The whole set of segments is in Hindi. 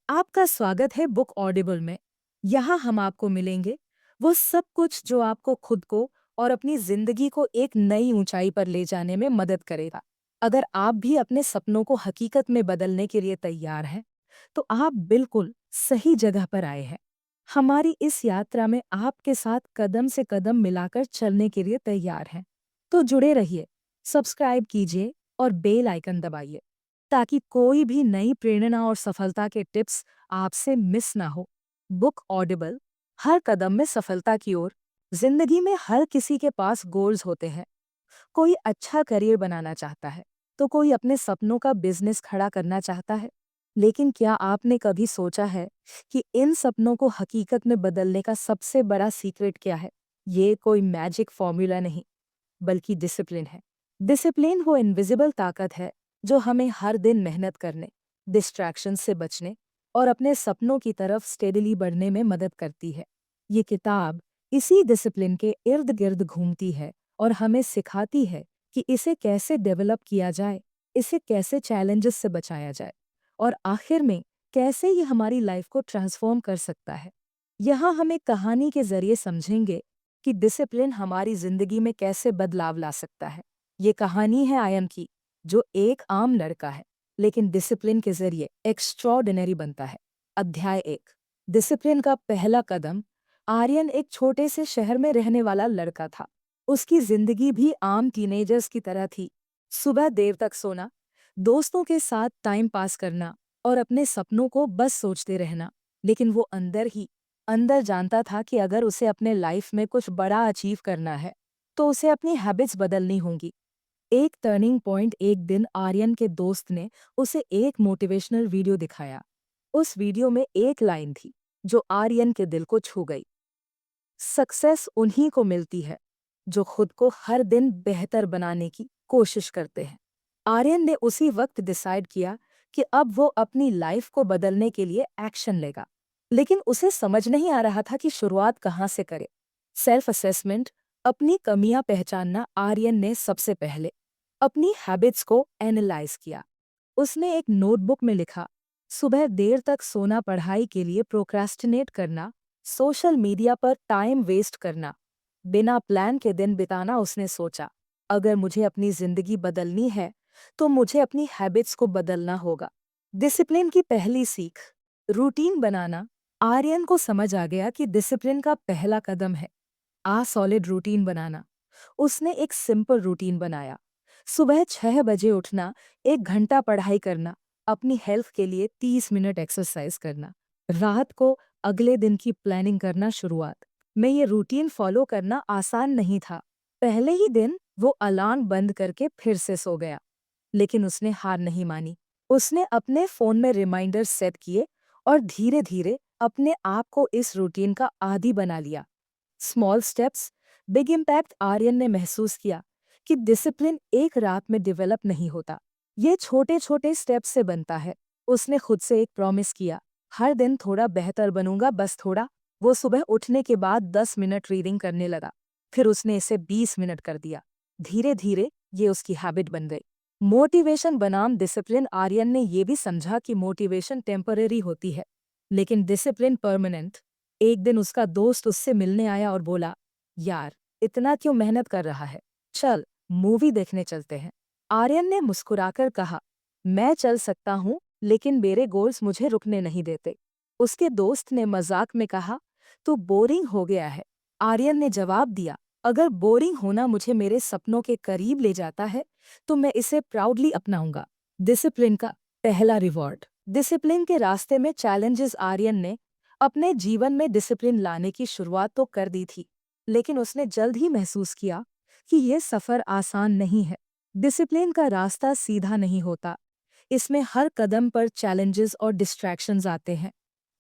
आपका स्वागत है बुक ऑडिबल में। यहाँ हम आपको मिलेंगे वो सब कुछ जो आपको खुद को और अपनी जिंदगी को एक नई ऊंचाई पर ले जाने में मदद करेगा। अगर आप भी अपने सपनों को हकीकत में बदलने के लिए तैयार हैं, तो आप बिल्कुल सही जगह पर आए हैं। हमारी इस यात्रा में आपके साथ कदम से कदम मिलाकर चलने के लिए तैयार हैं। तो जुड़े रहिए, सब्सक्राइब कीजिए और बेल आइकन दबाइए ताकि कोई भी नई प्रेरणा और सफलता के टिप्स आपसे मिस ना हो। बुक ऑडिबल, हर कदम में सफलता की ओर। जिंदगी में हर किसी के पास गोल्स होते हैं। कोई अच्छा करियर बनाना चाहता है, तो कोई अपने सपनों का बिजनेस खड़ा करना चाहता है। लेकिन क्या आपने कभी सोचा है कि इन सपनों को हकीकत में बदलने का सबसे बड़ा सीक्रेट क्या है? ये कोई मैजिक फॉर्मूला नहीं, बल्कि डिसिप्लिन है। डिसिप्लिन वो इनविजिबल ताकत है जो हमें हर दिन मेहनत करने, डिस्ट्रैक्शन से बचने और अपने सपनों की तरफ स्टेडली बढ़ने में मदद करती है। ये किताब इसी डिसिप्लिन के इर्द गिर्द घूमती है और हमें सिखाती है कि इसे कैसे डेवलप किया जाए, इसे कैसे चैलेंजेस से बचाया जाए और आखिर में कैसे ये हमारी लाइफ को ट्रांसफॉर्म कर सकता है। यहाँ हम एक कहानी के जरिए समझेंगे कि डिसिप्लिन हमारी जिंदगी में कैसे बदलाव ला सकता है। ये कहानी है आयन की, जो एक आम लड़का है लेकिन डिसिप्लिन के जरिए एक्स्ट्रॉर्डिनरी बनता है। अध्याय 1, डिसिप्लिन का पहला कदम। आर्यन एक छोटे से शहर में रहने वाला लड़का था। उसकी जिंदगी भी आम टीनेजर्स की तरह थी। सुबह देर तक सोना, दोस्तों के साथ टाइम पास करना और अपने सपनों को बस सोचते रहना। लेकिन वो अंदर ही अंदर जानता था कि अगर उसे अपने लाइफ में कुछ बड़ा अचीव करना है, तो उसे अपनी हैबिट्स बदलनी होंगी। एक टर्निंग पॉइंट। एक दिन आर्यन के दोस्त ने उसे एक मोटिवेशनल वीडियो दिखाया। उस वीडियो में एक लाइन थी जो आर्यन के दिल को छू गई। सक्सेस उन्हीं को मिलती है जो खुद को हर दिन बेहतर बनाने की कोशिश करते हैं। आर्यन ने उसी वक्त डिसाइड किया कि अब वो अपनी लाइफ को बदलने के लिए एक्शन लेगा। लेकिन उसे समझ नहीं आ रहा था कि शुरुआत कहाँ से करे। सेल्फ असेसमेंट, अपनी कमियां पहचानना। आर्यन ने सबसे पहले अपनी हैबिट्स को एनालाइज किया। उसने एक नोटबुक में लिखा, सुबह देर तक सोना, पढ़ाई के लिए प्रोक्रास्टिनेट करना, सोशल मीडिया पर टाइम वेस्ट करना, बिना प्लान के दिन बिताना। उसने सोचा, अगर मुझे अपनी जिंदगी बदलनी है, तो मुझे अपनी हैबिट्स को बदलना होगा। डिसिप्लिन की पहली सीख, रूटीन बनाना। आर्यन को समझ आ गया कि डिसिप्लिन का पहला कदम है सॉलिड रूटीन बनाना। उसने एक सिंपल रूटीन बनाया। सुबह 6 बजे उठना, 1 घंटा पढ़ाई करना, अपनी हेल्थ के लिए 30 मिनट एक्सरसाइज करना, रात को अगले दिन की प्लानिंग करना। शुरुआत में ये रूटीन फॉलो करना आसान नहीं था। पहले ही दिन वो अलार्म बंद करके फिर से सो गया। लेकिन उसने हार नहीं मानी। उसने अपने फोन में रिमाइंडर सेट किए और धीरे धीरे अपने आप को इस रूटीन का आदी बना लिया। Small steps, big impact. Aryan ने महसूस किया कि डिसिप्लिन एक रात में डेवलप नहीं होता, ये छोटे छोटे स्टेप्स से बनता है। उसने खुद से एक प्रॉमिस किया, हर दिन थोड़ा बेहतर बनूंगा, बस थोड़ा। वो सुबह उठने के बाद 10 मिनट रीडिंग करने लगा। फिर उसने इसे 20 मिनट कर दिया। धीरे धीरे ये उसकी हैबिट बन गई। मोटिवेशन बनाम डिसिप्लिन। आर्यन ने यह भी समझा कि मोटिवेशन टेम्पररी होती है, लेकिन डिसिप्लिन परमानेंट। एक दिन उसका दोस्त उससे मिलने आया और बोला, यार, इतना क्यों मेहनत कर रहा है? चल, मूवी देखने चलते हैं। आर्यन ने मुस्कुराकर कहा, मैं चल सकता हूँ, लेकिन मेरे गोल्स मुझे रुकने नहीं देते। उसके दोस्त ने मजाक में कहा, तू बोरिंग हो गया है। आर्यन ने जवाब दिया, अगर बोरिंग होना मुझे मेरे सपनों के करीब ले जाता है, तो मैं इसे प्राउडली अपनाऊंगा। डिसिप्लिन का पहला रिवॉर्ड। डिसिप्लिन के रास्ते में चैलेंजेस। आर्यन ने अपने जीवन में डिसिप्लिन लाने की शुरुआत तो कर दी थी, लेकिन उसने जल्द ही महसूस किया कि यह सफर आसान नहीं है। डिसिप्लिन का रास्ता सीधा नहीं होता। इसमें हर कदम पर चैलेंजेस और डिस्ट्रैक्शंस आते हैं।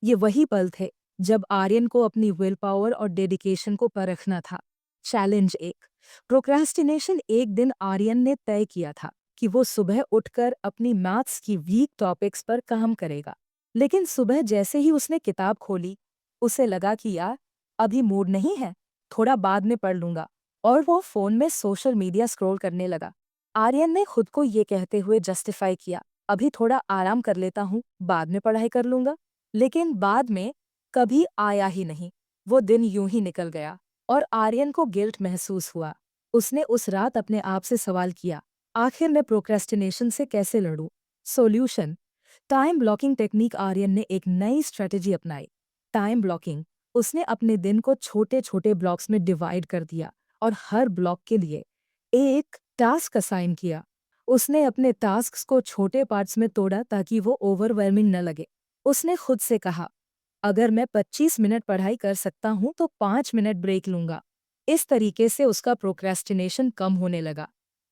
ये वही पल थे जब आर्यन को अपनी विल पावर और डेडिकेशन को परखना था। Challenge 1, procrastination. एक दिन आर्यन ने तय किया था कि वो सुबह उठकर अपनी मैथ्स की वीक टॉपिक्स पर काम करेगा। लेकिन सुबह जैसे ही उसने किताब खोली, उसे लगा कि यार, अभी मूड नहीं है, थोड़ा बाद में पढ़ लूंगा। और वो फोन में सोशल मीडिया स्क्रॉल करने लगा। आर्यन ने खुद को ये कहते हुए जस्टिफाई किया, अभी थोड़ा आराम कर लेता हूँ, बाद में पढ़ाई कर लूंगा। लेकिन बाद में कभी आया ही नहीं। वो दिन यूं ही निकल गया और आर्यन को गिल्ट महसूस हुआ। उसने उस रात अपने आप से सवाल किया, आखिर मैं प्रोक्रेस्टिनेशन से कैसे लड़ूं? Solution, time blocking technique. Aryan ने एक नई स्ट्रेटेजी अपनाई, टाइम ब्लॉकिंग। उसने अपने दिन को छोटे छोटे ब्लॉक्स में डिवाइड कर दिया और हर ब्लॉक के लिए एक टास्क असाइन किया। उसने अपने टास्क्स को छोटे पार्ट्स में तोड़ा ताकि वो ओवरवेलमिंग न लगे। उसने खुद से कहा, अगर मैं 25 मिनट पढ़ाई कर सकता हूं तो 5 मिनट ब्रेक लूंगा। इस तरीके से उसका प्रोक्रेस्टिनेशन कम होने लगा।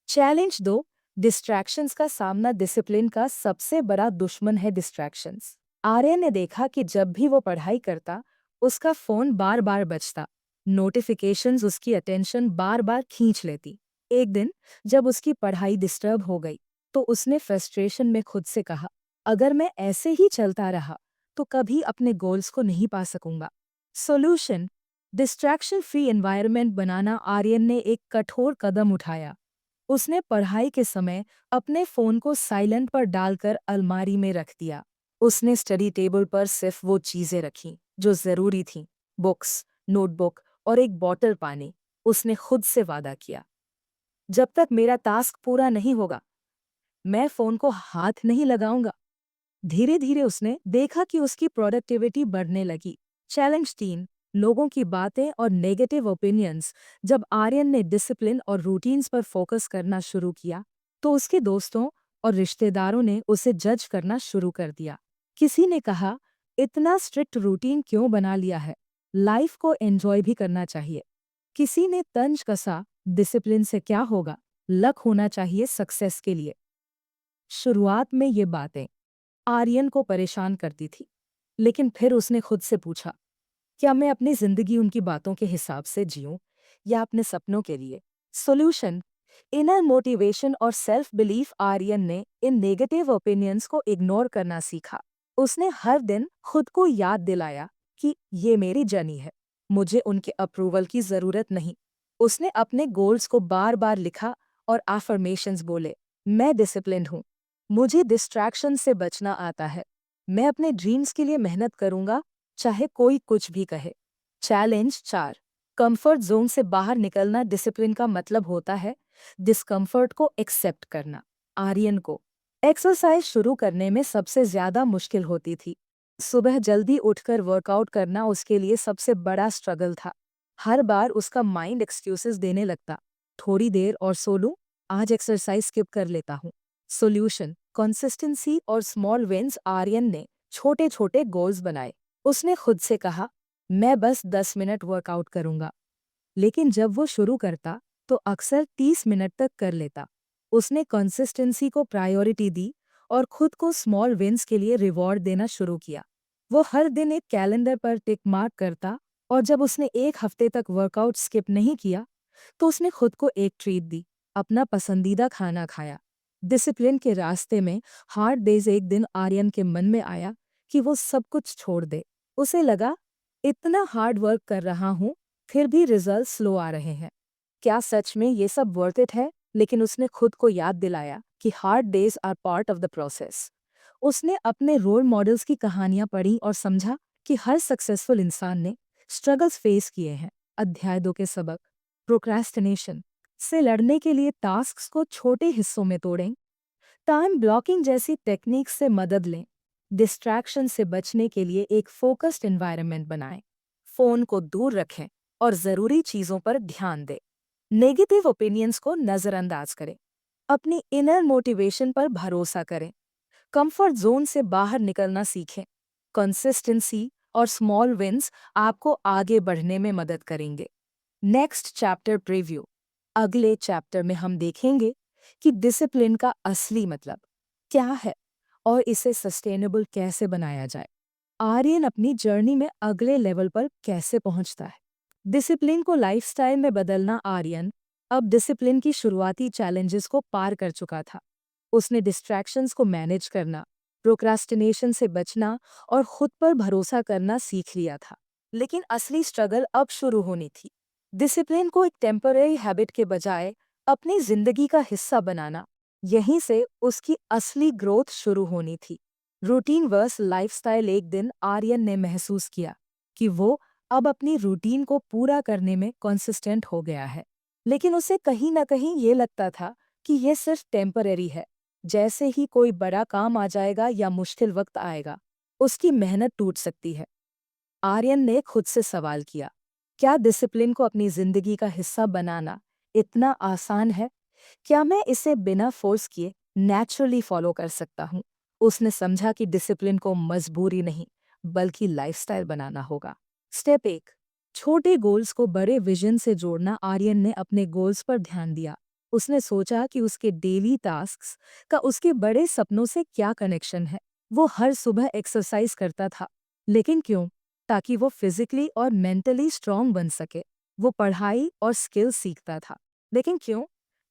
चैलेंज 2, डिस्ट्रैक्शंस का सामना। डिसिप्लिन का सबसे बड़ा दुश्मन है डिस्ट्रैक्शंस। आर्य ने देखा कि जब भी वो पढ़ाई करता, उसका फोन बार बार बजता। नोटिफिकेशंस उसकी अटेंशन बार बार खींच लेती। एक दिन जब उसकी पढ़ाई डिस्टर्ब हो गई, तो उसने फ्रस्ट्रेशन में खुद से कहा, अगर मैं ऐसे ही चलता रहा तो कभी अपने गोल्स को नहीं पा सकूंगा। सॉल्यूशन, डिस्ट्रैक्शन फ्री एनवायरनमेंट बनाना। आर्यन ने एक कठोर कदम उठाया। उसने पढ़ाई के समय अपने फोन को साइलेंट पर डालकर अलमारी में रख दिया। उसने स्टडी टेबल पर सिर्फ वो चीजें रखीं जो जरूरी थीं, बुक्स, नोटबुक और एक बॉटल पानी। उसने खुद से वादा किया, जब तक मेरा टास्क पूरा नहीं होगा, मैं फोन को हाथ नहीं लगाऊंगा। धीरे धीरे उसने देखा कि उसकी प्रोडक्टिविटी बढ़ने लगी। चैलेंज 3, लोगों की बातें और नेगेटिव ओपिनियंस। जब आर्यन ने डिसिप्लिन और रूटीन्स पर फोकस करना शुरू किया, तो उसके दोस्तों और रिश्तेदारों ने उसे जज करना शुरू कर दिया। किसी ने कहा, इतना स्ट्रिक्ट रूटीन क्यों बना लिया है, लाइफ को एंजॉय भी करना चाहिए। किसी ने तंज कसा, डिसिप्लिन से क्या होगा, लक होना चाहिए सक्सेस के लिए। शुरुआत में ये बातें आर्यन को परेशान करती थी, लेकिन फिर उसने खुद से पूछा, क्या मैं अपनी जिंदगी उनकी बातों के हिसाब से जीऊं या अपने सपनों के लिए? सॉल्यूशन, इनर मोटिवेशन और सेल्फ बिलीफ। आर्यन ने इन नेगेटिव ओपिनियंस को इग्नोर करना सीखा। उसने हर दिन खुद को याद दिलाया कि ये मेरी जर्नी है, मुझे उनके अप्रूवल की जरूरत नहीं। उसने अपने गोल्स को बार बार लिखा और अफर्मेशंस बोले, मैं डिसिप्लिन्ड हूँ, मुझे डिस्ट्रैक्शन से बचना आता है, मैं अपने ड्रीम्स के लिए मेहनत करूंगा, चाहे कोई कुछ भी कहे। चैलेंज 4, कंफर्ट जोन से बाहर निकलना। डिसिप्लिन का मतलब होता है डिस्कम्फर्ट को एक्सेप्ट करना। आर्यन को एक्सरसाइज शुरू करने में सबसे ज्यादा मुश्किल होती थी। सुबह जल्दी उठकर वर्कआउट करना उसके लिए सबसे बड़ा स्ट्रगल था। हर बार उसका माइंड एक्सक्यूजेस देने लगता, थोड़ी देर और सो लूं, आज एक्सरसाइज स्किप कर लेता हूँ। सॉल्यूशन, कंसिस्टेंसी और स्मॉल विंस। आर्यन ने छोटे छोटे गोल्स बनाए। उसने खुद से कहा, मैं बस 10 मिनट वर्कआउट करूंगा। लेकिन जब वो शुरू करता, तो अक्सर 30 मिनट तक कर लेता। उसने कंसिस्टेंसी को प्रायोरिटी दी और खुद को स्मॉल विंस के लिए रिवॉर्ड देना शुरू किया। वो हर दिन एक कैलेंडर पर टिक मार्क करता और जब उसने एक हफ्ते तक वर्कआउट स्किप नहीं किया, तो उसने खुद को एक ट्रीट दी, अपना पसंदीदा खाना खाया। डिसिप्लिन के रास्ते में हार्ड डेज। एक दिन आर्यन के मन में आया कि वो सब कुछ छोड़ दे। उसे लगा, इतना हार्ड वर्क कर रहा हूँ, फिर भी रिजल्ट स्लो आ रहे हैं। क्या सच में ये सब वर्थ इट है? लेकिन उसने खुद को याद दिलाया कि hard days are part of the process. उसने अपने रोल मॉडल्स की कहानियां पढ़ी और समझा कि हर सक्सेसफुल इंसान ने स्ट्रगल्स फेस किए हैं। अध्याय 2 के सबक, प्रोक्रेस्टिनेशन से लड़ने के लिए टास्क्स को छोटे हिस्सों में तोड़ें, टाइम ब्लॉकिंग जैसी टेक्निक से मदद लें, डिस्ट्रैक्शन से बचने के लिए एक फोकस्ड एनवायरनमेंट बनाएं, फोन को दूर रखें और जरूरी चीजों पर ध्यान दें। नेगेटिव ओपिनियंस को नजरअंदाज करें, अपनी इनर मोटिवेशन पर भरोसा करें, कंफर्ट जोन से बाहर निकलना सीखें। कंसिस्टेंसी और स्मॉल विंस आपको आगे बढ़ने में मदद करेंगे। Next chapter preview. अगले चैप्टर में हम देखेंगे कि डिसिप्लिन का असली मतलब क्या है और इसे सस्टेनेबल कैसे बनाया जाए। आर्यन अपनी जर्नी में अगले लेवल पर कैसे पहुंचता है। डिसिप्लिन को लाइफस्टाइल में बदलना। आर्यन अब डिसिप्लिन की शुरुआती चैलेंजेस को पार कर चुका था। उसने डिस्ट्रैक्शंस को मैनेज करना, प्रोक्रास्टिनेशन से बचना और खुद पर भरोसा करना सीख लिया था। लेकिन असली स्ट्रगल अब शुरू होनी थी। डिसिप्लिन को एक टेम्पररी हैबिट के बजाय अपनी जिंदगी का हिस्सा बनाना, यहीं से उसकी असली ग्रोथ शुरू होनी थी। Routine versus lifestyle. एक दिन आर्यन ने महसूस किया कि वो अब अपनी रूटीन को पूरा करने में कंसिस्टेंट हो गया है, लेकिन उसे कहीं न कहीं ये लगता था कि ये सिर्फ टेम्परेरी है। जैसे ही कोई बड़ा काम आ जाएगा या मुश्किल वक्त आएगा, उसकी मेहनत टूट सकती है। आर्यन ने खुद से सवाल किया, क्या डिसिप्लिन को अपनी जिंदगी का हिस्सा बनाना इतना आसान है? क्या मैं इसे बिना फोर्स किए नेचुरली फॉलो कर सकता हूँ? उसने समझा कि डिसिप्लिन को मजबूरी नहीं, बल्कि लाइफस्टाइल बनाना होगा। स्टेप 1, छोटे गोल्स को बड़े विजन से जोड़ना। आर्यन ने अपने गोल्स पर ध्यान दिया। उसने सोचा कि उसके डेली टास्क्स का उसके बड़े सपनों से क्या कनेक्शन है। वो हर सुबह एक्सरसाइज करता था, लेकिन क्यों? ताकि वो फिजिकली और मेंटली स्ट्रांग बन सके। वो पढ़ाई और स्किल सीखता था, लेकिन क्यों?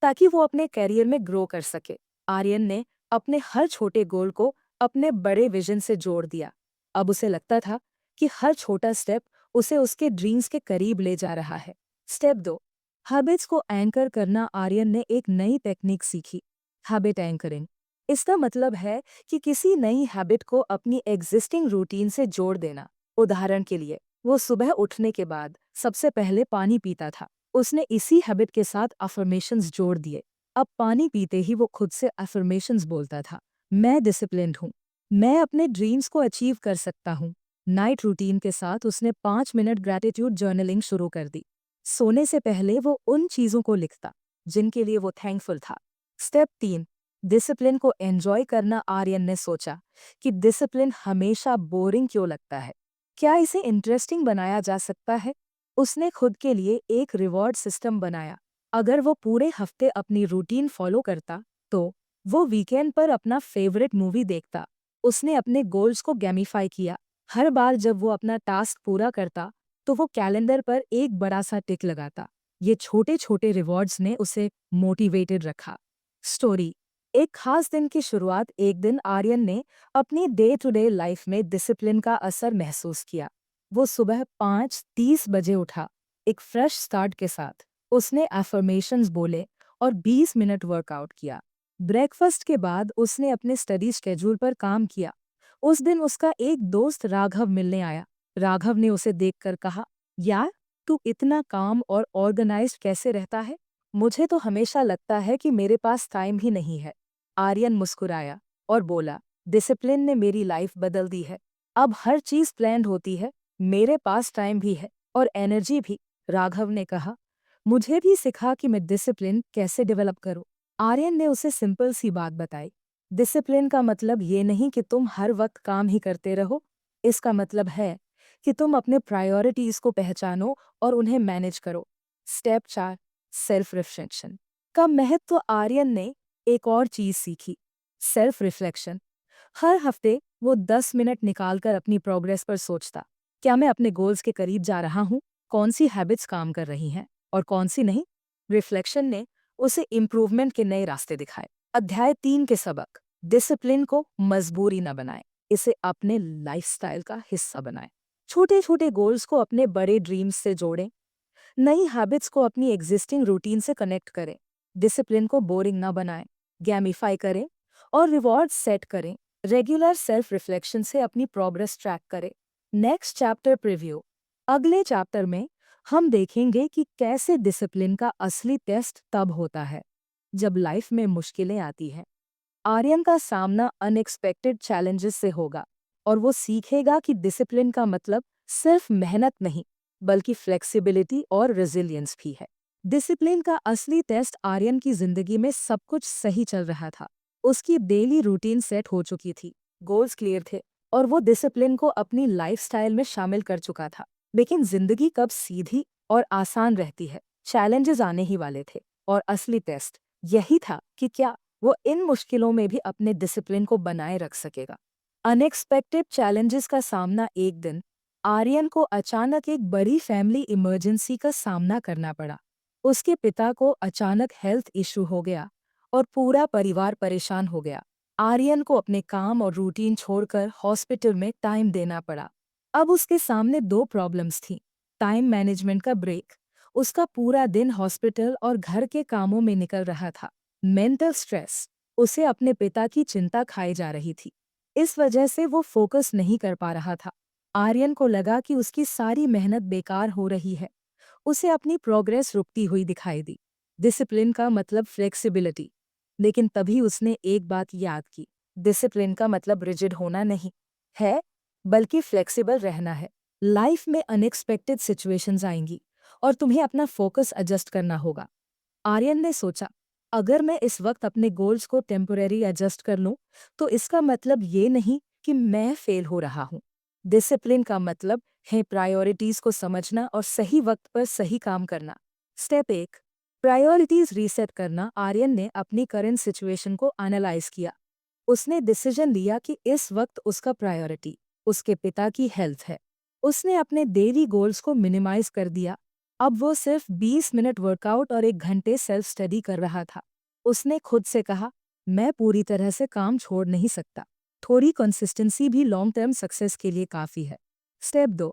ताकि वो अपने करियर में ग्रो कर सके। आर्यन ने अपने हर छोटे गोल को अपने बड़े विजन से जोड़ दिया। अब उसे लगता था कि हर छोटा स्टेप उसे उसके ड्रीम्स के करीब ले जा रहा है। स्टेप 2, हैबिट्स को एंकर करना। आर्यन ने एक नई टेक्निक सीखी, हैबिट एंकरिंग। इसका मतलब है कि किसी नई हैबिट को अपनी एग्जिस्टिंग रूटीन से जोड़ देना। उदाहरण के लिए, वो सुबह उठने के बाद सबसे पहले पानी पीता था। उसने इसी हैबिट के साथ अफर्मेशंस जोड़ दिए। अब पानी पीते ही वो खुद से अफर्मेशंस बोलता था, मैं डिसिप्लिन्ड हूँ, मैं अपने ड्रीम्स को अचीव कर सकता हूँ। नाइट रूटीन के साथ उसने 5 मिनट ग्रैटिट्यूड जर्नलिंग शुरू कर दी। सोने से पहले वो उन चीजों को लिखता जिनके लिए वो थैंकफुल था। स्टेप 3, डिसिप्लिन को एंजॉय करना। आर्यन ने सोचा कि डिसिप्लिन हमेशा बोरिंग क्यों लगता है, क्या इसे इंटरेस्टिंग बनाया जा सकता है? उसने खुद के लिए एक रिवॉर्ड सिस्टम बनाया। अगर वो पूरे हफ्ते अपनी रूटीन फॉलो करता, तो वो वीकेंड पर अपना फेवरेट मूवी देखता। उसने अपने गोल्स को गैमिफाई किया। हर बार जब वो अपना टास्क पूरा करता, तो वो कैलेंडर पर एक बड़ा सा टिक लगाता। ये छोटे छोटे रिवॉर्ड्स ने उसे मोटिवेटेड रखा। स्टोरी, एक खास दिन की शुरुआत। एक दिन आर्यन ने अपनी डे टू डे लाइफ में डिसिप्लिन का असर महसूस किया। वो सुबह 5:30 बजे उठा। एक फ्रेश स्टार्ट के साथ उसने एफर्मेशंस बोले और 20 मिनट वर्कआउट किया। ब्रेकफास्ट के बाद उसने अपने स्टडी शेड्यूल पर काम किया। उस दिन उसका एक दोस्त राघव मिलने आया। राघव ने उसे देखकर कहा, यार, तू इतना काम और ऑर्गेनाइज्ड कैसे रहता है? मुझे तो हमेशा लगता है कि मेरे पास टाइम ही नहीं है। आर्यन मुस्कुराया और बोला, डिसिप्लिन ने मेरी लाइफ बदल दी है। अब हर चीज प्लान्ड होती है। मेरे पास टाइम भी है और एनर्जी भी। राघव ने कहा, मुझे भी सिखा कि मैं डिसिप्लिन कैसे डेवलप करूं। आर्यन ने उसे सिंपल सी बात बताई, डिसिप्लिन का मतलब ये नहीं कि तुम हर वक्त काम ही करते रहो। इसका मतलब है कि तुम अपने प्रायोरिटीज को पहचानो और उन्हें मैनेज करो। स्टेप 4, सेल्फ रिफ्लेक्शन का महत्व। आर्यन ने एक और चीज सीखी, सेल्फ रिफ्लेक्शन। हर हफ्ते वो 10 मिनट निकालकर अपनी प्रोग्रेस पर सोचता, क्या मैं अपने गोल्स के करीब जा रहा हूँ? कौन सी हैबिट्स काम कर रही हैं और कौन सी नहीं? रिफ्लेक्शन ने उसे इम्प्रूवमेंट के नए रास्ते दिखाए। अध्याय 3 के सबक, डिसिप्लिन को मजबूरी न बनाए, इसे अपने लाइफस्टाइल का हिस्सा बनाएं। छोटे छोटे गोल्स को अपने बड़े ड्रीम्स से जोड़ें। नई हैबिट्स को अपनी एग्जिस्टिंग रूटीन से कनेक्ट करें। डिसिप्लिन को बोरिंग ना बनाएं, गैमिफाई करें और रिवॉर्ड सेट करें। रेगुलर सेल्फ रिफ्लेक्शन से अपनी प्रोग्रेस ट्रैक करें। Next chapter preview. अगले चैप्टर में हम देखेंगे कि कैसे डिसिप्लिन का असली टेस्ट तब होता है जब लाइफ में मुश्किलें आती हैं। आर्यन का सामना अनएक्सपेक्टेड चैलेंजेस से होगा और वो सीखेगा कि डिसिप्लिन का मतलब सिर्फ मेहनत नहीं, बल्कि फ्लेक्सिबिलिटी और रेजिलियंस भी है। डिसिप्लिन का असली टेस्ट। आर्यन की जिंदगी में सब कुछ सही चल रहा था। उसकी डेली रूटीन सेट हो चुकी थी, गोल्स क्लियर थे और वो डिसिप्लिन को अपनी लाइफस्टाइल में शामिल कर चुका था। लेकिन जिंदगी कब सीधी और आसान रहती है? चैलेंजेस आने ही वाले थे और असली टेस्ट यही था कि क्या वो इन मुश्किलों में भी अपने डिसिप्लिन को बनाए रख सकेगा। अनएक्सपेक्टेड चैलेंजेस का सामना। एक दिन आर्यन को अचानक एक बड़ी फैमिली इमरजेंसी का सामना करना पड़ा। उसके पिता को अचानक हेल्थ इशू हो गया और पूरा परिवार परेशान हो गया। आर्यन को अपने काम और रूटीन छोड़कर हॉस्पिटल में टाइम देना पड़ा। अब उसके सामने दो प्रॉब्लम्स थी, टाइम मैनेजमेंट का ब्रेक। उसका पूरा दिन हॉस्पिटल और घर के कामों में निकल रहा था। मेंटल स्ट्रेस, उसे अपने पिता की चिंता खाई जा रही थी। इस वजह से वो फोकस नहीं कर पा रहा था। आर्यन को लगा कि उसकी सारी मेहनत बेकार हो रही है। उसे अपनी प्रोग्रेस रुकती हुई दिखाई दी। डिसिप्लिन का मतलब फ्लेक्सिबिलिटी। लेकिन तभी उसने एक बात याद की। डिसिप्लिन का मतलब रिजिड होना नहीं है, बल्कि फ्लेक्सिबल रहना है। लाइफ में अनएक्सपेक्टेड सिचुएशंस आएंगी और तुम्हें अपना फोकस एडजस्ट करना होगा। आर्यन ने सोचा, अगर मैं इस वक्त अपने गोल्स को टेम्पोरेरी एडजस्ट कर लूं, तो इसका मतलब ये नहीं कि मैं फेल हो रहा हूं। डिसिप्लिन का मतलब है प्रायोरिटीज को समझना और सही वक्त पर सही काम करना। स्टेप 1, प्रायोरिटीज रीसेट करना। आर्यन ने अपनी करंट सिचुएशन को एनालाइज किया। उसने डिसीजन लिया कि इस वक्त उसका प्रायोरिटी उसके पिता की हेल्थ है। उसने अपने डेली गोल्स को मिनिमाइज कर दिया। अब वो सिर्फ 20 मिनट वर्कआउट और 1 घंटे सेल्फ स्टडी कर रहा था। उसने खुद से कहा, मैं पूरी तरह से काम छोड़ नहीं सकता। थोड़ी कंसिस्टेंसी भी लॉन्ग टर्म सक्सेस के लिए काफी है। स्टेप 2,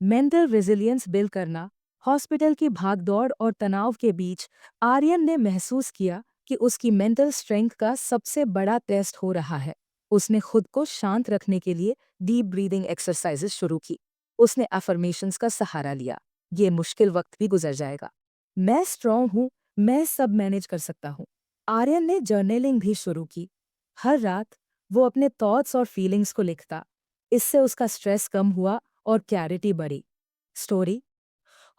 मेंटल रेजिलियंस बिल्ड करना। हॉस्पिटल की भागदौड़ और तनाव के बीच आर्यन ने महसूस किया कि उसकी मेंटल स्ट्रेंथ का सबसे बड़ा टेस्ट हो रहा है। उसने खुद को शांत रखने के लिए डीप ब्रीदिंग एक्सरसाइजेस शुरू की। उसने अफर्मेशंस का सहारा लिया, ये मुश्किल वक्त भी गुजर जाएगा। मैं स्ट्रांग हूँ, मैं सब मैनेज कर सकता हूँ। आर्यन ने जर्नलिंग भी शुरू की। हर रात वो अपने थॉट्स और फीलिंग्स को लिखता। इससे उसका स्ट्रेस कम हुआ और क्लैरिटी बढ़ी। स्टोरी,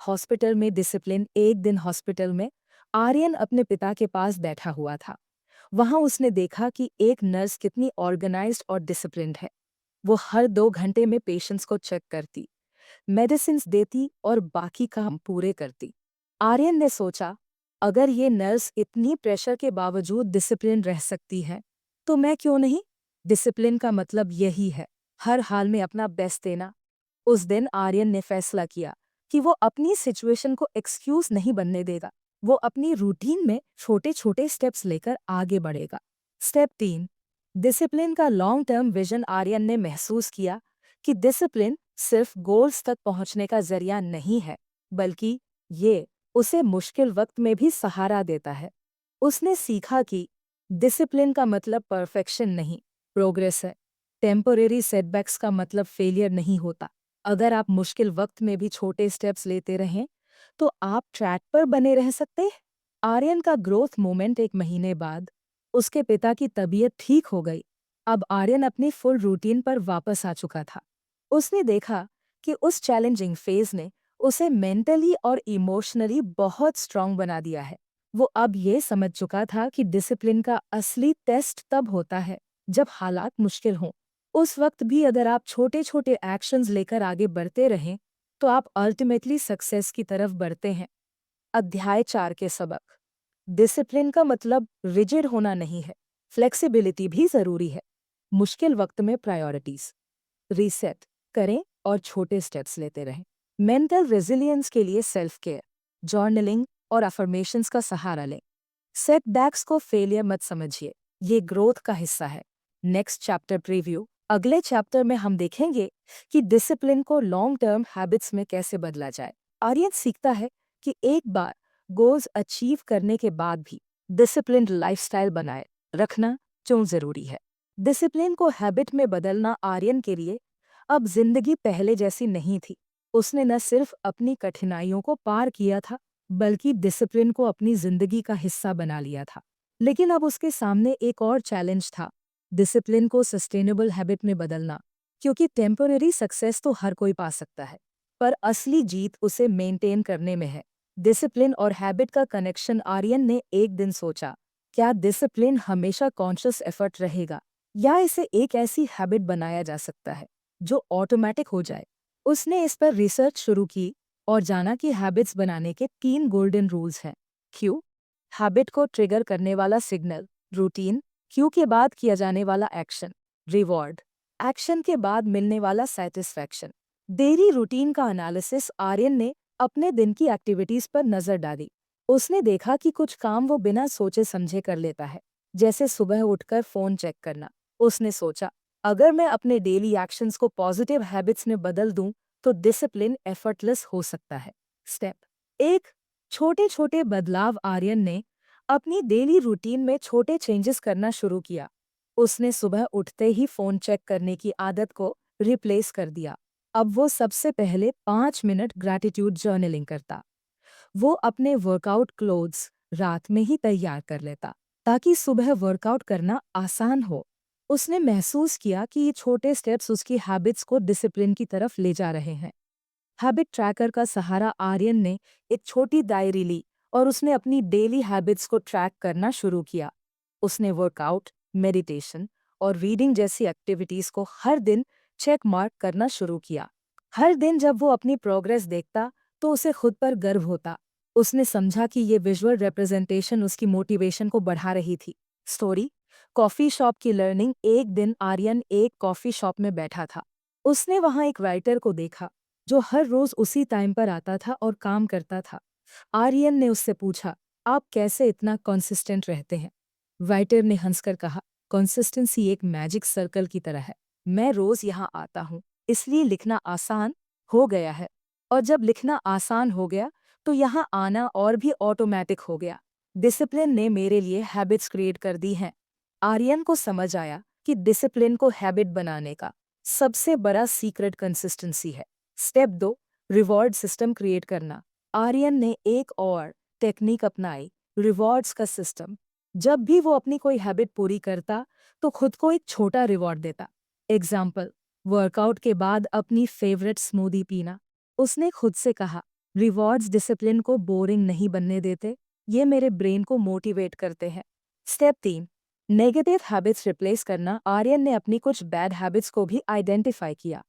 हॉस्पिटल में डिसिप्लिन। एक दिन हॉस्पिटल में आर्यन अपने पिता के पास बैठा हुआ था। वहां उसने देखा कि एक नर्स कितनी ऑर्गेनाइज्ड और डिसिप्लिन्ड है। वो हर 2 घंटे में पेशेंट्स को चेक करती, मेडिसिन्स देती और बाकी काम पूरे करती। आर्यन ने सोचा, अगर ये नर्स इतनी प्रेशर के बावजूद डिसिप्लिन रह सकती है, तो मैं क्यों नहीं? डिसिप्लिन का मतलब यही है, हर हाल में अपना बेस्ट देना। उस दिन आर्यन ने फैसला किया कि वो अपनी सिचुएशन को एक्सक्यूज नहीं बनने देगा। वो अपनी रूटीन में छोटे छोटे स्टेप्स लेकर आगे बढ़ेगा। स्टेप 3, डिसिप्लिन का लॉन्ग टर्म विजन। आर्यन ने महसूस किया कि डिसिप्लिन सिर्फ गोल्स तक पहुंचने का जरिया नहीं है, बल्कि ये उसे मुश्किल वक्त में भी सहारा देता है। उसने सीखा कि डिसिप्लिन का मतलब परफेक्शन नहीं, प्रोग्रेस है। टेम्परेरी सेटबैक्स का मतलब फेलियर नहीं होता। अगर आप मुश्किल वक्त में भी छोटे स्टेप्स लेते रहें, तो आप ट्रैक पर बने रह सकते हैं। आर्यन का ग्रोथ मोमेंट 1 महीने बाद उसके पिता की तबीयत ठीक हो गई। अब आर्यन अपनी फुल रूटीन पर वापस आ चुका था। उसने देखा कि उस चैलेंजिंग फेज ने उसे मेंटली और इमोशनली बहुत स्ट्रांग बना दिया है। वो अब ये समझ चुका था कि डिसिप्लिन का असली टेस्ट तब होता है जब हालात मुश्किल हों। उस वक्त भी अगर आप छोटे छोटे एक्शंस लेकर आगे बढ़ते रहें, तो आप अल्टीमेटली सक्सेस की तरफ बढ़ते हैं। अध्याय 4 के सबक। डिसिप्लिन का मतलब रिजिड होना नहीं है, फ्लेक्सिबिलिटी भी जरूरी है। मुश्किल वक्त में प्रायोरिटीज रीसेट करें और छोटे स्टेप्स लेते रहें। मेंटल रेजिलियंस के लिए सेल्फ केयर, जर्नलिंग और अफर्मेशंस का सहारा लें। सेटबैक्स को फेलियर मत समझिए, ये ग्रोथ का हिस्सा है। Next chapter preview. अगले चैप्टर में हम देखेंगे कि डिसिप्लिन को लॉन्ग टर्म हैबिट्स में कैसे बदला जाए। आर्यन सीखता है कि एक बार गोल्स अचीव करने के बाद भी डिसिप्लिन्ड लाइफस्टाइल बनाए रखना क्यों जरूरी है। डिसिप्लिन को हैबिट में बदलना आर्यन के लिए अब जिंदगी पहले जैसी नहीं थी। उसने न सिर्फ अपनी कठिनाइयों को पार किया था, बल्कि डिसिप्लिन को अपनी जिंदगी का हिस्सा बना लिया था। लेकिन अब उसके सामने एक और चैलेंज था, डिसिप्लिन को सस्टेनेबल हैबिट में बदलना। क्योंकि टेम्पररी सक्सेस तो हर कोई पा सकता है, पर असली जीत उसे मेंटेन करने में है। डिसिप्लिन और हैबिट का कनेक्शन। आर्यन ने एक दिन सोचा, क्या डिसिप्लिन हमेशा कॉन्शियस एफर्ट रहेगा, या इसे एक ऐसी हैबिट बनाया जा सकता है जो ऑटोमेटिक हो जाए। उसने इस पर रिसर्च शुरू की और जाना कि हैबिट्स बनाने के 3 गोल्डन रूल्स हैं। क्यू, हैबिट को ट्रिगर करने वाला सिग्नल। रूटीन, क्यू के बाद किया जाने वाला एक्शन। रिवॉर्ड, एक्शन के बाद मिलने वाला सेटिस्फैक्शन। डेली रूटीन का एनालिसिस। आर्यन ने अपने दिन की एक्टिविटीज पर नजर डाली। उसने देखा कि कुछ काम वो बिना सोचे समझे कर लेता है, जैसे सुबह उठकर फोन चेक करना। उसने सोचा, अगर मैं अपने डेली एक्शंस को पॉजिटिव हैबिट्स में बदल दूं, तो डिसिप्लिन एफर्टलेस हो सकता है। स्टेप 1, छोटे छोटे बदलाव। आर्यन ने अपनी डेली रूटीन में छोटे चेंजेस करना शुरू किया। उसने सुबह उठते ही फ़ोन चेक करने की आदत को रिप्लेस कर दिया। अब वो सबसे पहले 5 मिनट ग्रैटिट्यूड जर्नलिंग करता। वो अपने वर्कआउट क्लोथ्स रात में ही तैयार कर लेता, ताकि सुबह वर्कआउट करना आसान हो। उसने महसूस किया कि ये छोटे स्टेप्स उसकी हैबिट्स को डिसिप्लिन की तरफ ले जा रहे हैं। हैबिट ट्रैकर का सहारा आर्यन ने एक छोटी डायरी ली और उसने अपनी डेली हैबिट्स को ट्रैक करना शुरू किया। उसने वर्कआउट, मेडिटेशन और रीडिंग जैसी एक्टिविटीज को हर दिन चेक मार्क करना शुरू किया। हर दिन जब वो अपनी प्रोग्रेस देखता तो उसे खुद पर गर्व होता। उसने समझा कि ये विजुअल रिप्रेजेंटेशन उसकी मोटिवेशन को बढ़ा रही थी। स्टोरी, कॉफी शॉप की लर्निंग। एक दिन आर्यन एक कॉफी शॉप में बैठा था। उसने वहां एक राइटर को देखा जो हर रोज उसी टाइम पर आता था और काम करता था। आर्यन ने उससे पूछा, आप कैसे इतना कंसिस्टेंट रहते हैं? राइटर ने हंसकर कहा, कंसिस्टेंसी एक मैजिक सर्कल की तरह है। मैं रोज यहाँ आता हूँ, इसलिए लिखना आसान हो गया है। और जब लिखना आसान हो गया तो यहाँ आना और भी ऑटोमेटिक हो गया। डिसिप्लिन ने मेरे लिए हैबिट्स क्रिएट कर दी हैं। आर्यन को समझ आया कि डिसिप्लिन को हैबिट बनाने का सबसे बड़ा सीक्रेट कंसिस्टेंसी है। स्टेप 2, रिवॉर्ड सिस्टम क्रिएट करना। आर्यन ने एक और टेक्निक अपनाई, रिवॉर्ड्स का सिस्टम। जब भी वो अपनी कोई हैबिट पूरी करता तो खुद को एक छोटा रिवॉर्ड देता। एग्जाम्पल, वर्कआउट के बाद अपनी फेवरेट स्मूदी पीना। उसने खुद से कहा, रिवॉर्ड्स डिसिप्लिन को बोरिंग नहीं बनने देते, ये मेरे ब्रेन को मोटिवेट करते हैं। स्टेप 3, नेगेटिव हैबिट्स रिप्लेस करना। आर्यन ने अपनी कुछ बैड हैबिट्स को भी आइडेंटिफाई किया।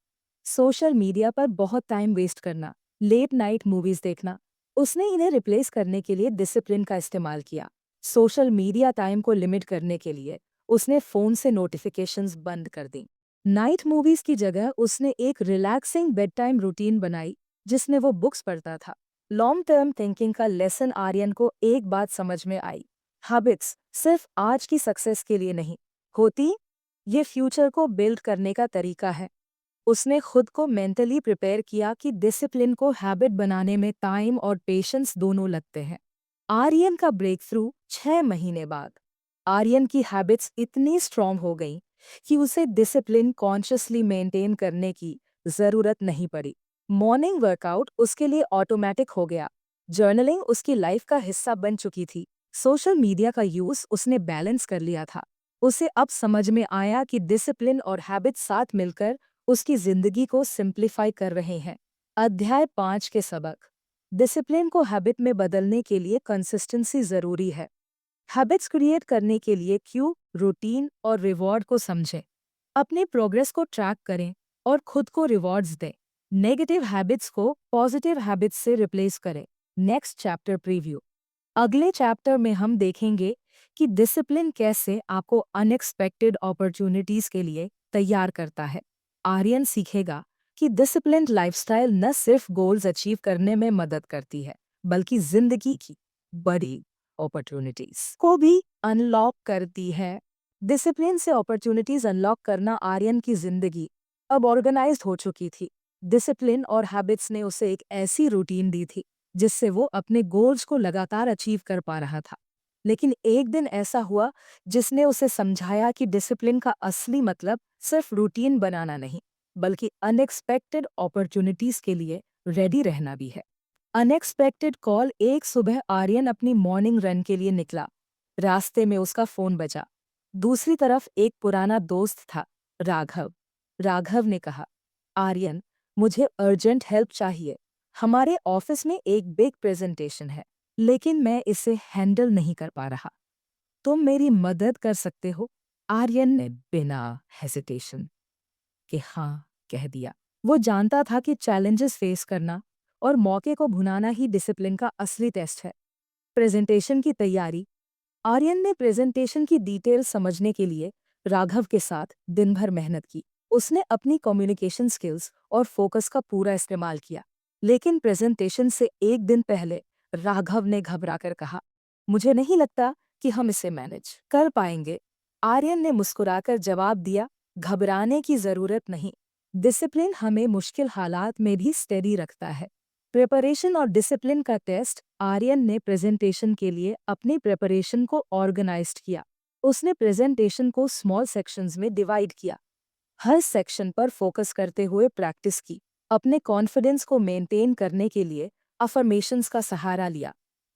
सोशल मीडिया पर बहुत टाइम वेस्ट करना, लेट नाइट मूवीज देखना। उसने इन्हें रिप्लेस करने के लिए डिसिप्लिन का इस्तेमाल किया। सोशल मीडिया टाइम को लिमिट करने के लिए उसने फ़ोन से नोटिफिकेशंस बंद कर दी। नाइट मूवीज की जगह उसने एक रिलैक्सिंग बेड टाइम रूटीन बनाई जिसमें वो बुक्स पढ़ता था। लॉन्ग टर्म थिंकिंग का लेसन आर्यन को एक बात समझ में आई, हैबिट्स सिर्फ आज की सक्सेस के लिए नहीं होती, ये फ्यूचर को बिल्ड करने का तरीका है। उसने खुद को मेंटली प्रिपेयर किया कि डिसिप्लिन को हैबिट बनाने में टाइम और पेशेंस दोनों लगते हैं। आर्यन का ब्रेक थ्रू 6 महीने बाद। आर्यन की हैबिट्स इतनी स्ट्रांग हो गईं कि उसे डिसिप्लिन कॉन्शियसली मेंटेन करने की जरूरत नहीं पड़ी। मॉर्निंग वर्कआउट उसके लिए ऑटोमेटिक हो गया। जर्नलिंग उसकी लाइफ का हिस्सा बन चुकी थी। सोशल मीडिया का यूज उसने बैलेंस कर लिया था। उसे अब समझ में आया कि डिसिप्लिन और हैबिट्स साथ मिलकर उसकी जिंदगी को सिंप्लीफाई कर रहे हैं। अध्याय 5 के सबक। डिसिप्लिन को हैबिट में बदलने के लिए कंसिस्टेंसी जरूरी है। हैबिट्स क्रिएट करने के लिए क्यू, रूटीन और रिवॉर्ड को समझें। अपने प्रोग्रेस को ट्रैक करें और खुद को रिवॉर्ड्स दें। नेगेटिव हैबिट्स को पॉजिटिव हैबिट्स से रिप्लेस करें। Next chapter preview. अगले चैप्टर में हम देखेंगे कि डिसिप्लिन कैसे आपको अनएक्सपेक्टेड अपॉर्चुनिटीज के लिए तैयार करता है। आर्यन सीखेगा कि डिसिप्लिन्ड लाइफस्टाइल न सिर्फ गोल्स अचीव करने में मदद करती है, बल्कि जिंदगी की बड़ी अपॉर्चुनिटीज को भी अनलॉक करती है। डिसिप्लिन से अपॉर्चुनिटीज अनलॉक करना। आर्यन की जिंदगी अब ऑर्गेनाइज्ड हो चुकी थी। डिसिप्लिन और हैबिट्स ने उसे एक ऐसी रूटीन दी थी जिससे वो अपने गोल्स को लगातार अचीव कर पा रहा था। लेकिन एक दिन ऐसा हुआ जिसने उसे समझाया कि डिसिप्लिन का असली मतलब सिर्फ रूटीन बनाना नहीं, बल्कि अनएक्सपेक्टेड अपॉर्चुनिटीज के लिए रेडी रहना भी है। Unexpected call. एक सुबह आर्यन अपनी मॉर्निंग रन के लिए निकला। रास्ते में उसका फोन बजा। दूसरी तरफ एक पुराना दोस्त था, राघव। राघव ने कहा, आर्यन, मुझे अर्जेंट हेल्प चाहिए। हमारे ऑफिस में एक बिग प्रेजेंटेशन है, लेकिन मैं इसे हैंडल नहीं कर पा रहा। तुम मेरी मदद कर सकते हो? आर्यन ने बिना हेजिटेशन के हाँ कह दिया। वो जानता था कि चैलेंजेस फेस करना और मौके को भुनाना ही डिसिप्लिन का असली टेस्ट है। प्रेजेंटेशन की तैयारी। आर्यन ने प्रेजेंटेशन की डिटेल समझने के लिए राघव के साथ दिन भर मेहनत की। उसने अपनी कम्युनिकेशन स्किल्स और फोकस का पूरा इस्तेमाल किया। लेकिन प्रेजेंटेशन से एक दिन पहले राघव ने घबराकर कहा, मुझे नहीं लगता कि हम इसे मैनेज कर पाएंगे। आर्यन ने मुस्कुराकर जवाब दिया, घबराने की जरूरत नहीं। डिसिप्लिन हमें मुश्किल हालात में भी स्टेडी रखता है। प्रिपरेशन और डिसिप्लिन का टेस्ट। आर्यन ने प्रेजेंटेशन के लिए अपनी प्रिपरेशन को ऑर्गेनाइज्ड किया। उसने प्रेजेंटेशन को स्मॉल सेक्शंस में डिवाइड किया, हर सेक्शन पर फोकस करते हुए प्रैक्टिस की। अपने कॉन्फिडेंस को मेंटेन करने के लिए अफर्मेशंस का सहारा लिया।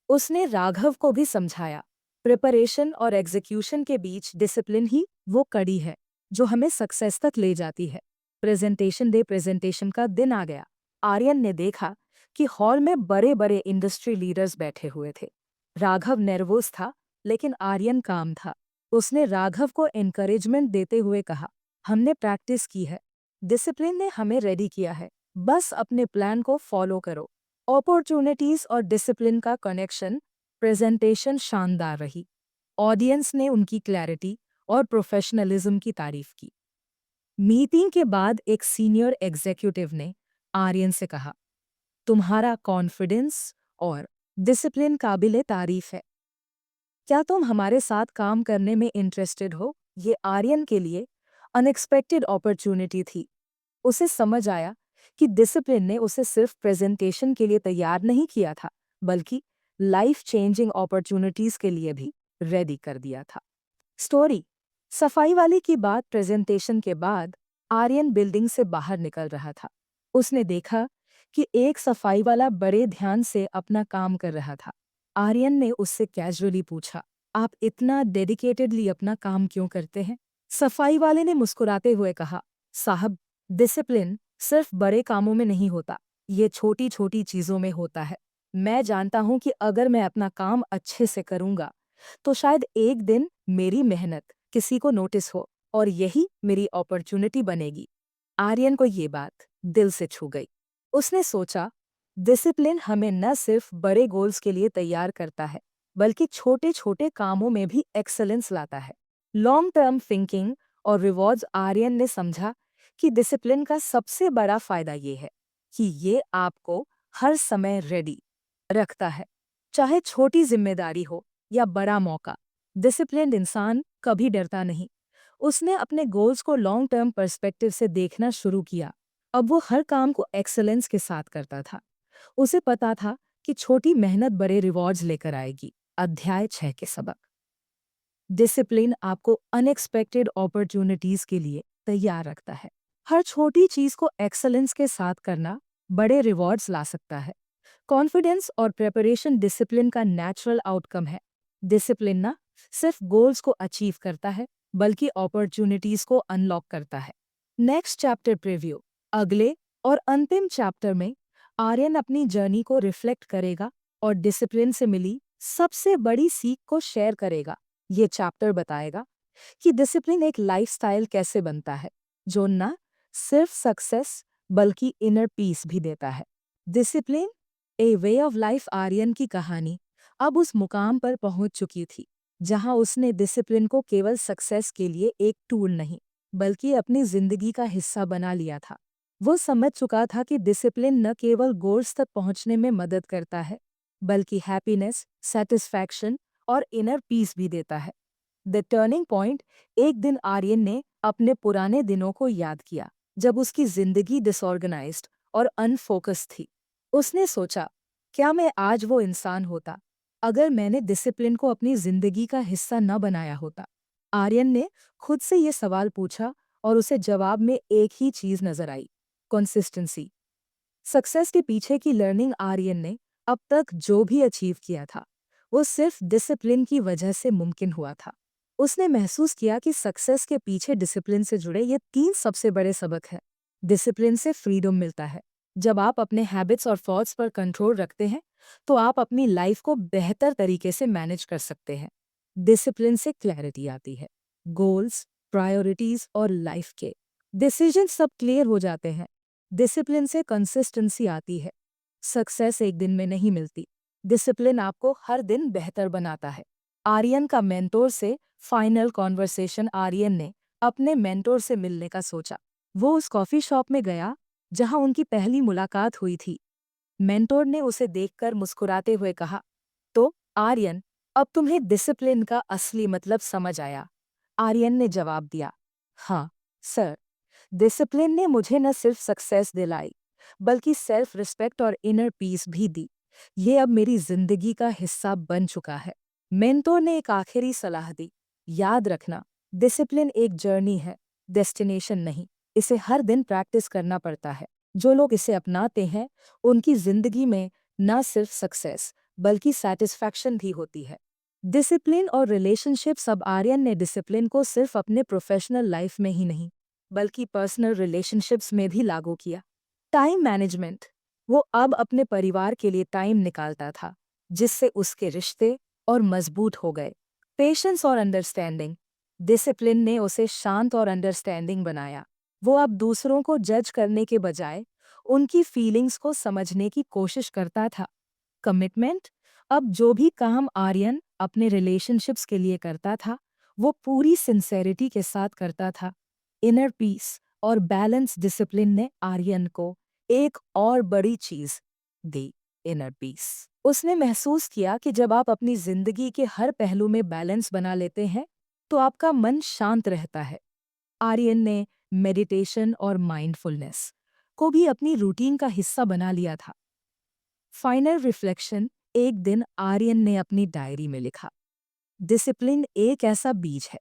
उसने राघव को भी समझाया, प्रिपरेशन और एग्जीक्यूशन के बीच डिसिप्लिन ही वो कड़ी है जो हमें सक्सेस तक ले जाती है। प्रेजेंटेशन का दिन आ गया। आर्यन ने देखा कि हॉल में बड़े बड़े इंडस्ट्री लीडर्स बैठे हुए थे। राघव नर्वस था, लेकिन आर्यन काम था। उसने राघव को एनकरेजमेंट देते हुए कहा, हमने प्रैक्टिस की है, डिसिप्लिन ने हमें रेडी किया है, बस अपने प्लान को फॉलो करो। अपॉर्चुनिटीज और डिसिप्लिन का कनेक्शन। प्रेजेंटेशन शानदार रही। ऑडियंस ने उनकी क्लैरिटी और प्रोफेशनलिज्म की तारीफ की। मीटिंग के बाद एक सीनियर एग्जीक्यूटिव ने आर्यन से कहा, तुम्हारा कॉन्फिडेंस और डिसिप्लिन काबिले तारीफ है। क्या तुम हमारे साथ काम करने में इंटरेस्टेड हो? ये आर्यन के लिए अनएक्सपेक्टेड अपॉर्चुनिटी थी। उसे समझ आया कि डिसिप्लिन ने उसे सिर्फ प्रेजेंटेशन के लिए तैयार नहीं किया था, बल्कि लाइफ चेंजिंग अपॉर्चुनिटीज के लिए भी रेडी कर दिया था। स्टोरी। सफाई वाली की बात। प्रेजेंटेशन के बाद आर्यन बिल्डिंग से बाहर निकल रहा था। उसने देखा कि एक सफाई वाला बड़े ध्यान से अपना काम कर रहा था। आर्यन ने उससे कैजुअली पूछा, आप इतना डेडिकेटेडली अपना काम क्यों करते हैं? सफाई वाले ने मुस्कुराते हुए कहा, साहब, डिसिप्लिन सिर्फ बड़े कामों में नहीं होता, ये छोटी छोटी चीजों में होता है। मैं जानता हूं कि अगर मैं अपना काम अच्छे से करूंगा तो शायद एक दिन मेरी मेहनत किसी को नोटिस हो और यही मेरी अपॉर्चुनिटी बनेगी। आर्यन को ये बात दिल से छू गई। उसने सोचा, डिसिप्लिन हमें न सिर्फ बड़े गोल्स के लिए तैयार करता है, बल्कि छोटे छोटे कामों में भी एक्सेलेंस लाता है। लॉन्ग टर्म थिंकिंग और रिवॉर्ड्स। आर्यन ने समझा कि डिसिप्लिन का सबसे बड़ा फायदा ये है कि ये आपको हर समय रेडी रखता है, चाहे छोटी जिम्मेदारी हो या बड़ा मौका। डिसिप्लिन्ड इंसान कभी डरता नहीं। उसने अपने गोल्स को लॉन्ग टर्म पर्सपेक्टिव से देखना शुरू किया। अब वो हर काम को एक्सेलेंस के साथ करता था। उसे पता था कि छोटी मेहनत बड़े रिवॉर्ड्स लेकर आएगी। अध्याय 6 के सबक। डिसिप्लिन आपको अनएक्सपेक्टेड अपॉर्चुनिटीज के लिए तैयार रखता है। हर छोटी चीज को एक्सेलेंस के साथ करना बड़े रिवॉर्ड्स ला सकता है। कॉन्फिडेंस और प्रिपरेशन डिसिप्लिन का नेचुरल आउटकम है। डिसिप्लिन ना सिर्फ गोल्स को अचीव करता है, बल्कि अपॉर्चुनिटीज को अनलॉक करता है। Next chapter preview. अगले और अंतिम चैप्टर में आर्यन अपनी जर्नी को रिफ्लेक्ट करेगा और डिसिप्लिन से मिली सबसे बड़ी सीख को शेयर करेगा। ये चैप्टर बताएगा कि डिसिप्लिन एक लाइफस्टाइल कैसे बनता है जो न सिर्फ सक्सेस बल्कि इनर पीस भी देता है। Discipline a way of life. Aryan की कहानी अब उस मुकाम पर पहुंच चुकी थी जहां उसने डिसिप्लिन को केवल सक्सेस के लिए एक टूल नहीं, बल्कि अपनी जिंदगी का हिस्सा बना लिया था। वो समझ चुका था कि डिसिप्लिन न केवल गोल्स तक पहुंचने में मदद करता है, बल्कि हैप्पीनेस, सेटिस्फैक्शन और इनर पीस भी देता है। The turning point. एक दिन आर्यन ने अपने पुराने दिनों को याद किया, जब उसकी जिंदगी डिसऑर्गेनाइज्ड और अनफोकस्ड थी। उसने सोचा, क्या मैं आज वो इंसान होता अगर मैंने डिसिप्लिन को अपनी जिंदगी का हिस्सा न बनाया होता? आर्यन ने खुद से ये सवाल पूछा और उसे जवाब में एक ही चीज नजर आई, कंसिस्टेंसी। सक्सेस के पीछे की लर्निंग। आर्यन ने अब तक जो भी अचीव किया था वो सिर्फ डिसिप्लिन की वजह से मुमकिन हुआ था। उसने महसूस किया कि सक्सेस के पीछे डिसिप्लिन से जुड़े ये 3 सबसे बड़े सबक हैं। डिसिप्लिन से फ्रीडम मिलता है। जब आप अपने हैबिट्स और थॉट्स पर कंट्रोल रखते हैं तो आप अपनी लाइफ को बेहतर तरीके से मैनेज कर सकते हैं। डिसिप्लिन से क्लैरिटी आती है। गोल्स, प्रायोरिटीज और लाइफ के डिसीजन सब क्लियर हो जाते हैं। डिसिप्लिन से कंसिस्टेंसी आती है। सक्सेस एक दिन में नहीं मिलती, डिसिप्लिन आपको हर दिन बेहतर बनाता है। आर्यन का मेंटोर से फाइनल कॉन्वर्सेशन। आर्यन ने अपने मेंटोर से मिलने का सोचा। वो उस कॉफी शॉप में गया जहां उनकी पहली मुलाकात हुई थी। मेंटोर ने उसे देखकर मुस्कुराते हुए कहा, तो आर्यन, अब तुम्हें डिसिप्लिन का असली मतलब समझ आया? आर्यन ने जवाब दिया, हाँ सर, डिसिप्लिन ने मुझे न सिर्फ सक्सेस दिलाई, बल्कि सेल्फ रिस्पेक्ट और इनर पीस भी दी। ये अब मेरी जिंदगी का हिस्सा बन चुका है। मेंटोर ने एक आखिरी सलाह दी, याद रखना, डिसिप्लिन एक जर्नी है, डेस्टिनेशन नहीं। इसे हर दिन प्रैक्टिस करना पड़ता है। जो लोग इसे अपनाते हैं, उनकी जिंदगी में न सिर्फ सक्सेस बल्कि सेटिस्फैक्शन भी होती है। डिसिप्लिन और रिलेशनशिप्स। अब आर्यन ने डिसिप्लिन को सिर्फ अपने प्रोफेशनल लाइफ में ही नहीं, बल्कि पर्सनल रिलेशनशिप्स में भी लागू किया। Time management. वो अब अपने परिवार के लिए टाइम निकालता था, जिससे उसके रिश्ते और मजबूत हो गए। पेशेंस और अंडरस्टैंडिंग। डिसिप्लिन ने उसे शांत और अंडरस्टैंडिंग बनाया। वो अब दूसरों को जज करने के बजाय उनकी फीलिंग्स को समझने की कोशिश करता था। कमिटमेंट। अब जो भी काम आर्यन अपने रिलेशनशिप्स के लिए करता था, वो पूरी सिंसेरिटी के साथ करता था। इनर पीस और बैलेंस। डिसिप्लिन ने आर्यन को एक और बड़ी चीज दी, इनर पीस। उसने महसूस किया कि जब आप अपनी जिंदगी के हर पहलू में बैलेंस बना लेते हैं, तो आपका मन शांत रहता है। आर्यन ने मेडिटेशन और माइंडफुलनेस को भी अपनी रूटीन का हिस्सा बना लिया था। Final reflection. एक दिन आर्यन ने अपनी डायरी में लिखा, डिसिप्लिन एक ऐसा बीज है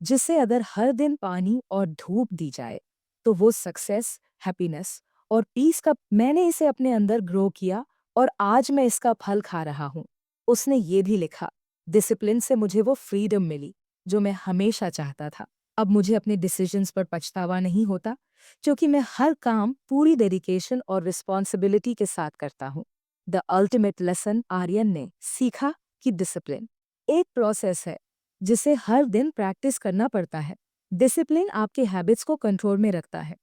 जिसे अगर हर दिन पानी और धूप दी जाए तो वो सक्सेस, हैप्पीनेस और पीस का। मैंने इसे अपने अंदर ग्रो किया और आज मैं इसका फल खा रहा हूँ। उसने ये भी लिखा, डिसिप्लिन से मुझे वो फ्रीडम मिली जो मैं हमेशा चाहता था। अब मुझे अपने डिसीजंस पर पछतावा नहीं होता, क्योंकि मैं हर काम पूरी डेडिकेशन और रिस्पॉन्सिबिलिटी के साथ करता हूँ। The ultimate lesson. आर्यन ने सीखा कि डिसिप्लिन एक प्रोसेस है जिसे हर दिन प्रैक्टिस करना पड़ता है। डिसिप्लिन आपके हैबिट्स को कंट्रोल में रखता है।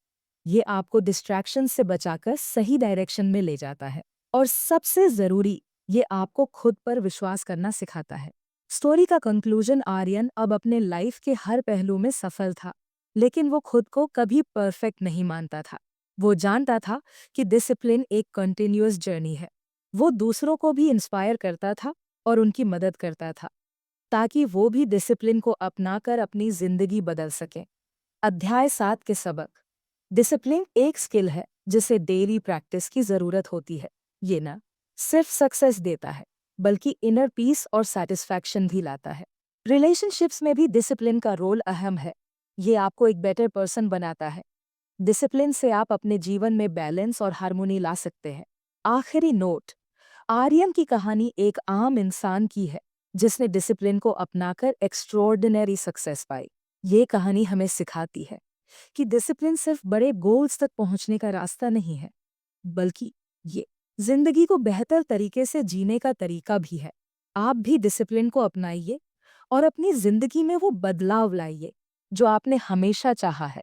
ये आपको डिस्ट्रैक्शन से बचाकर सही डायरेक्शन में ले जाता है। और सबसे जरूरी, ये आपको खुद पर विश्वास करना सिखाता है। स्टोरी का कंक्लूजन। आर्यन अब अपने लाइफ के हर पहलू में सफल था, लेकिन वो खुद को कभी परफेक्ट नहीं मानता था। वो जानता था कि डिसिप्लिन एक कंटिन्यूअस जर्नी है। वो दूसरों को भी इंस्पायर करता था और उनकी मदद करता था, ताकि वो भी डिसिप्लिन को अपनाकर अपनी जिंदगी बदल सकें। अध्याय 7 के सबक। डिसिप्लिन एक स्किल है जिसे डेली प्रैक्टिस की जरूरत होती है। ये न सिर्फ सक्सेस देता है, बल्कि इनर पीस और सेटिस्फैक्शन भी लाता है। रिलेशनशिप्स में भी डिसिप्लिन का रोल अहम है। ये आपको एक बेटर पर्सन बनाता है। डिसिप्लिन से आप अपने जीवन में बैलेंस और हार्मोनी ला सकते हैं। आखिरी नोट। आर्यन की कहानी एक आम इंसान की है जिसने डिसिप्लिन को अपनाकर एक्स्ट्रॉर्डिनरी सक्सेस पाई। ये कहानी हमें सिखाती है कि डिसिप्लिन सिर्फ बड़े गोल्स तक पहुंचने का रास्ता नहीं है, बल्कि ये जिंदगी को बेहतर तरीके से जीने का तरीका भी है। आप भी डिसिप्लिन को अपनाइए और अपनी जिंदगी में वो बदलाव लाइए जो आपने हमेशा चाहा है।